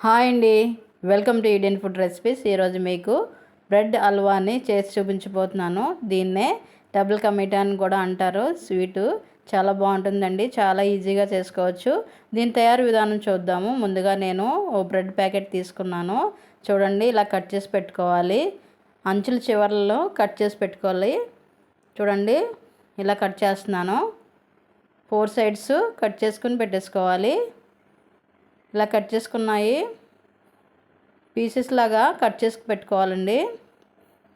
Hi అండి, welcome to Indian food recipes. ఈరోజు మీకు బ్రెడ్ హల్వాని చేసి చూపించబోతున్నాను. దీన్నే డబుల్ కమీటా అని కూడా అంటారు. స్వీటు చాలా బాగుంటుందండి, చాలా ఈజీగా చేసుకోవచ్చు. దీని తయారు విధానం చూద్దాము. ముందుగా నేను ఓ బ్రెడ్ ప్యాకెట్ తీసుకున్నాను. చూడండి, ఇలా కట్ చేసి పెట్టుకోవాలి. అంచుల చివర్లలో కట్ చేసి పెట్టుకోవాలి. చూడండి, ఇలా కట్ చేస్తున్నాను. 4 సైడ్స్ కట్ చేసుకుని పెట్టేసుకోవాలి. ఇలా కట్ చేసుకున్నాయి పీసెస్ లాగా కట్ చేసుకు పెట్టుకోవాలండి.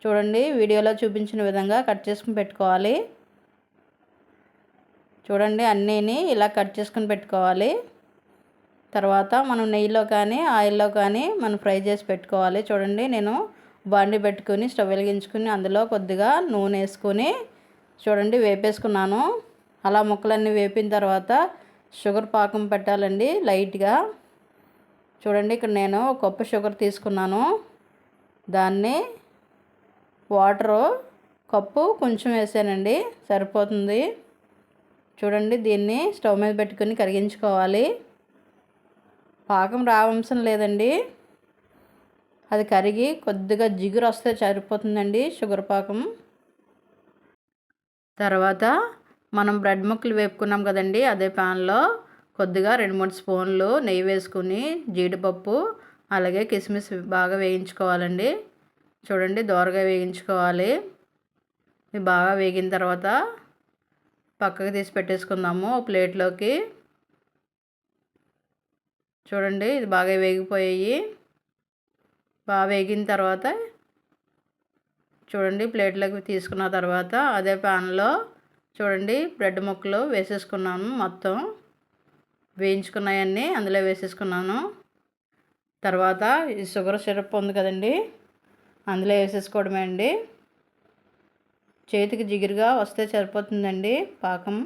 చూడండి, వీడియోలో చూపించిన విధంగా కట్ చేసుకుని పెట్టుకోవాలి. చూడండి, అన్నీని ఇలా కట్ చేసుకుని పెట్టుకోవాలి. తర్వాత మనం నెయ్యిలో కానీ ఆయిల్లో కానీ మనం ఫ్రై చేసి పెట్టుకోవాలి. చూడండి, నేను బాండి పెట్టుకుని స్టవ్ వెలిగించుకుని అందులో కొద్దిగా నూనె వేసుకొని చూడండి వేపేసుకున్నాను. అలా ముక్కలన్నీ వేపిన తర్వాత షుగర్ పాకం పెట్టాలండి లైట్గా. చూడండి, ఇక్కడ నేను ఒక కప్పు షుగర్ తీసుకున్నాను. దాన్ని వాటరు కప్పు కొంచెం వేసానండి, సరిపోతుంది. చూడండి, దీన్ని స్టవ్ మీద పెట్టుకుని కరిగించుకోవాలి. పాకం రావవసరం లేదండి, అది కరిగి కొద్దిగా జిగురు వస్తే సరిపోతుందండి షుగర్ పాకం. తర్వాత మనం బ్రెడ్ ముక్కలు వేపుకున్నాం కదండి, అదే ప్యాన్లో కొద్దిగా 2-3 స్పూన్లు నెయ్యి వేసుకుని జీడిపప్పు అలాగే కిస్మిస్ బాగా వేయించుకోవాలండి. చూడండి, దోరగా వేయించుకోవాలి. ఇది బాగా వేగిన తర్వాత పక్కకు తీసి పెట్టేసుకుందాము ప్లేట్లోకి. చూడండి, ఇది బాగా వేగిపోయాయి. బాగా వేగిన తర్వాత చూడండి ప్లేట్లోకి తీసుకున్న తర్వాత అదే ప్యాన్లో చూడండి బ్రెడ్ ముక్కలు వేసేసుకున్నాను. మొత్తం వేయించుకున్నాయన్నీ అందులో వేసేసుకున్నాను. తర్వాత ఈ షుగర్ సిరప్ ఉంది కదండి, అందులో వేసేసుకోవడమే అండి. చేతికి జిగురుగా వస్తే సరిపోతుందండి, పాకం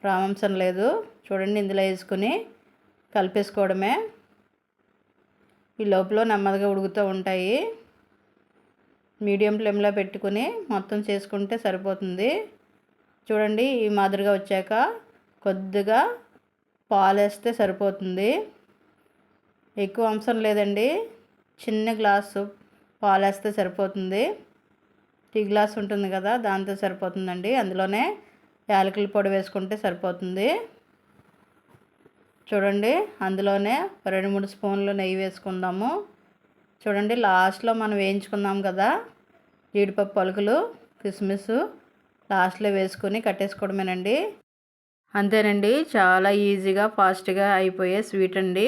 రావంసరం లేదు. చూడండి, ఇందులో వేసుకుని కలిపేసుకోవడమే. ఈ లోపల నెమ్మదిగా ఉడుకుతూ ఉంటాయి. మీడియం ఫ్లేమ్లో పెట్టుకుని మొత్తం చేసుకుంటే సరిపోతుంది. చూడండి, ఈ మాదిరిగా వచ్చాక కొద్దిగా పాలు వేస్తే సరిపోతుంది. ఎక్కువ అవసరం లేదండి, చిన్న గ్లాసు పాలు వేస్తే సరిపోతుంది. టీ గ్లాస్ ఉంటుంది కదా, దాంతో సరిపోతుందండి. అందులోనే యాలకుల పొడి వేసుకుంటే సరిపోతుంది. చూడండి, అందులోనే 2-3 స్పూన్లు నెయ్యి వేసుకుందాము. చూడండి, లాస్ట్లో మనం వేయించుకున్నాం కదా జీడిపప్పు పలుకులు కిస్మిస్, లాస్ట్లో వేసుకొని కట్టేసుకోవడమేనండి. అంతేనండి, చాలా ఈజీగా ఫాస్ట్గా అయిపోయే స్వీట్ అండి.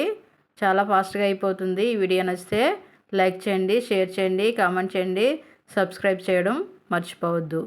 చాలా ఫాస్ట్గా అయిపోతుంది. ఈ వీడియో నచ్చితే లైక్ చేయండి, షేర్ చేయండి, కామెంట్ చేయండి, సబ్స్క్రైబ్ చేయడం మర్చిపోవద్దు.